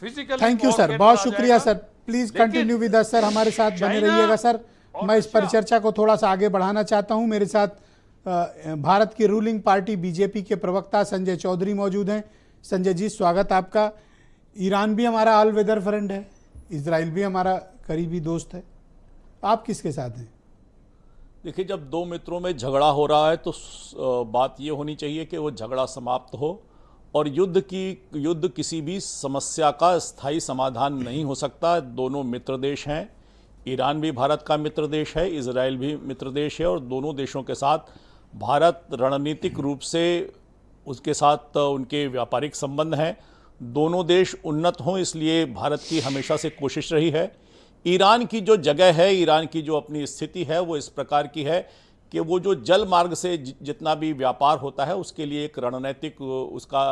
Physical. Thank you sir, बहुत शुक्रिया sir. Please continue with us sir, हमारे साथ बने रहिएगा सर। मैं इस परिचर्चा को थोड़ा सा आगे बढ़ाना चाहता हूं। मेरे साथ भारत की रूलिंग पार्टी बीजेपी के प्रवक्ता संजय चौधरी मौजूद हैं। संजय जी, स्वागत आपका। ईरान भी हमारा ऑल वेदर फ्रेंड है, इजराइल भी हमारा करीबी दोस्त है, आप किसके साथ हैं? देखिए, जब दो मित्रों में झगड़ा हो रहा है तो बात ये होनी चाहिए कि वो झगड़ा समाप्त हो, और युद्ध किसी भी समस्या का स्थायी समाधान नहीं हो सकता। दोनों मित्र देश हैं, ईरान भी भारत का मित्र देश है, इजराइल भी मित्र देश है, और दोनों देशों के साथ भारत रणनीतिक रूप से उसके साथ उनके व्यापारिक संबंध हैं। दोनों देश उन्नत हों, इसलिए भारत की हमेशा से कोशिश रही है। ईरान की जो जगह है, ईरान की जो अपनी स्थिति है, वो इस प्रकार की है कि वो जो जल मार्ग से जितना भी व्यापार होता है उसके लिए एक रणनीतिक उसका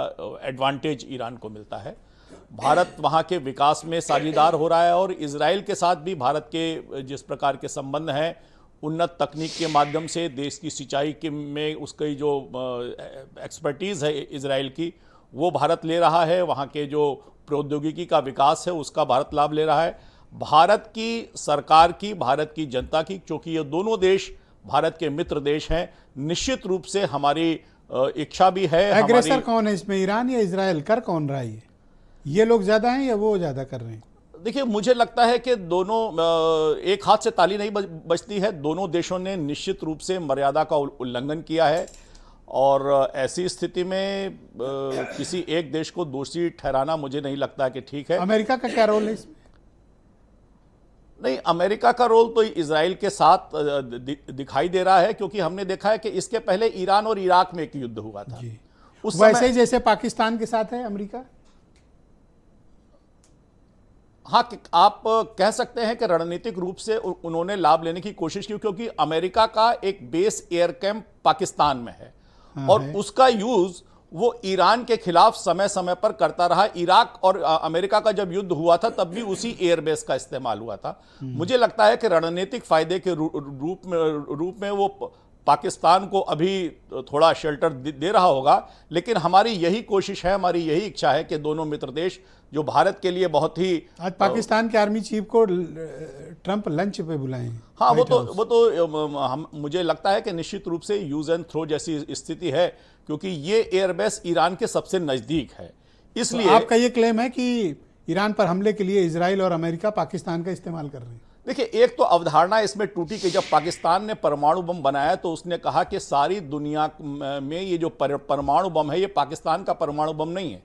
एडवांटेज ईरान को मिलता है। भारत वहाँ के विकास में साझेदार हो रहा है, और इजराइल के साथ भी भारत के जिस प्रकार के संबंध हैं, उन्नत तकनीक के माध्यम से देश की सिंचाई के में उसकी जो एक्सपर्टीज़ है इजराइल की, वो भारत ले रहा है। वहाँ के जो प्रौद्योगिकी का विकास है उसका भारत लाभ ले रहा है। भारत की सरकार की, भारत की जनता की, क्योंकि ये दोनों देश भारत के मित्र देश हैं, निश्चित रूप से हमारी इच्छा भी है। एग्रेसर कौन है इसमें, ईरान या इजराइल? कर कौन रहा है? ये लोग ज्यादा हैं या वो ज्यादा कर रहे हैं? देखिए, मुझे लगता है कि दोनों, एक हाथ से ताली नहीं बजती है। दोनों देशों ने निश्चित रूप से मर्यादा का उल्लंघन किया है, और ऐसी स्थिति में किसी एक देश को दोषी ठहराना मुझे नहीं लगता कि ठीक है। अमेरिका का क्या रोल है इसमें? नहीं, अमेरिका का रोल तो इजराइल के साथ दिखाई दे रहा है, क्योंकि हमने देखा है कि इसके पहले ईरान और इराक में एक युद्ध हुआ था। उस वैसे ही जैसे पाकिस्तान के साथ है अमेरिका। हाँ, आप कह सकते हैं कि रणनीतिक रूप से उन्होंने लाभ लेने की कोशिश की, क्योंकि अमेरिका का एक बेस एयर कैंप पाकिस्तान में है। और उसका यूज वो ईरान के खिलाफ समय समय पर करता रहा। इराक और अमेरिका का जब युद्ध हुआ था तब भी उसी एयरबेस का इस्तेमाल हुआ था। मुझे लगता है कि रणनीतिक फायदे के रूप में वो पाकिस्तान को अभी थोड़ा शेल्टर दे रहा होगा, लेकिन हमारी यही कोशिश है, हमारी यही इच्छा है कि दोनों मित्र देश जो भारत के लिए बहुत ही, आज पाकिस्तान के आर्मी चीफ को ट्रंप लंच पे बुलाए। हाँ, वो तो मुझे लगता है कि निश्चित रूप से यूज एंड थ्रो जैसी स्थिति है, क्योंकि ये एयरबेस ईरान के सबसे नजदीक है। इसलिए तो आपका ये क्लेम है कि ईरान पर हमले के लिए इजराइल और अमेरिका पाकिस्तान का इस्तेमाल कर रहे हैं। देखिए, एक तो अवधारणा इसमें टूटी कि जब पाकिस्तान ने परमाणु बम बनाया तो उसने कहा कि सारी दुनिया में ये जो परमाणु बम है, ये पाकिस्तान का परमाणु बम नहीं है,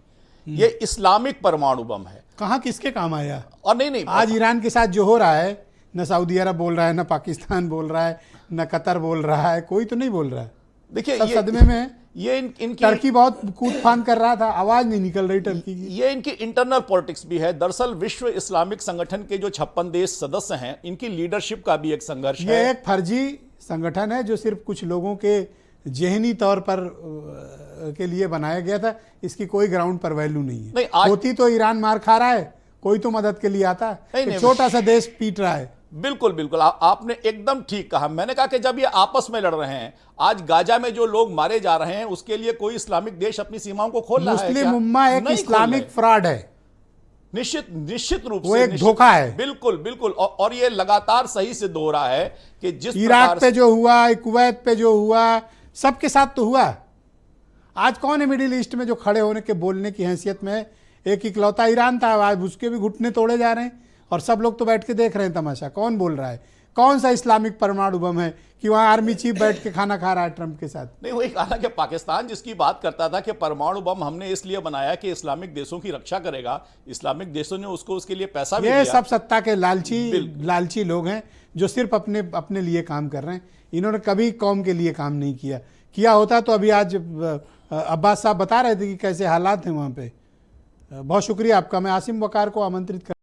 ये इस्लामिक परमाणु बम है। कहाँ किसके काम आया? और नहीं, आज ईरान के साथ जो हो रहा है, न सऊदी अरब बोल रहा है, न पाकिस्तान बोल रहा है, न कतर बोल रहा है, कोई तो नहीं बोल रहा है। देखिए, सब सदमे में ये इनकी टर्की बहुत कूद फान कर रहा था, आवाज नहीं निकल रही टर्की की। ये इनकी इंटरनल पॉलिटिक्स भी है। दरअसल विश्व इस्लामिक संगठन के जो 56 देश सदस्य हैं, इनकी लीडरशिप का भी एक संघर्ष है। ये एक फर्जी संगठन है जो सिर्फ कुछ लोगों के ज़हनी तौर पर के लिए बनाया गया था। इसकी कोई ग्राउंड पर वैल्यू नहीं है। होती तो ईरान मार खा रहा है, कोई तो मदद के लिए आता है। छोटा सा देश पीट रहा है। बिल्कुल बिल्कुल, आपने एकदम ठीक कहा। मैंने कहा कि जब ये आपस में लड़ रहे हैं, आज गाजा में जो लोग मारे जा रहे हैं, उसके लिए कोई इस्लामिक देश अपनी सीमाओं को खोल रहा है? मुस्लिम उम्मा एक इस्लामिक फ्रॉड है, निश्चित रूप वो से एक धोखा है। बिल्कुल बिल्कुल, और ये लगातार सही सिद्ध हो रहा है कि जिस इराक पे जो हुआ, कुवैत पे जो हुआ, सबके साथ तो हुआ। आज कौन है मिडिल ईस्ट में जो खड़े होने के बोलने की हैसियत में? एक इकलौता ईरान था, आज उसके भी घुटने तोड़े जा रहे हैं, और सब लोग तो बैठ के देख रहे हैं तमाशा। कौन बोल रहा है? कौन सा इस्लामिक परमाणु बम है कि वहां आर्मी चीफ बैठ के खाना खा रहा है ट्रंप के साथ? नहीं, वही कहा कि पाकिस्तान जिसकी बात करता था कि परमाणु बम हमने इसलिए बनाया कि इस्लामिक देशों की रक्षा करेगा, इस्लामिक देशों ने उसको उसके लिए पैसा भी दिया। ये सब सत्ता के लालची लोग हैं जो सिर्फ अपने लिए काम कर रहे हैं। इन्होंने कभी कौम के लिए काम नहीं किया होता तो अभी आज अब्बास साहब बता रहे थे कि कैसे हालात हैं वहाँ पे। बहुत शुक्रिया आपका। मैं आसिम वकार को आमंत्रित कर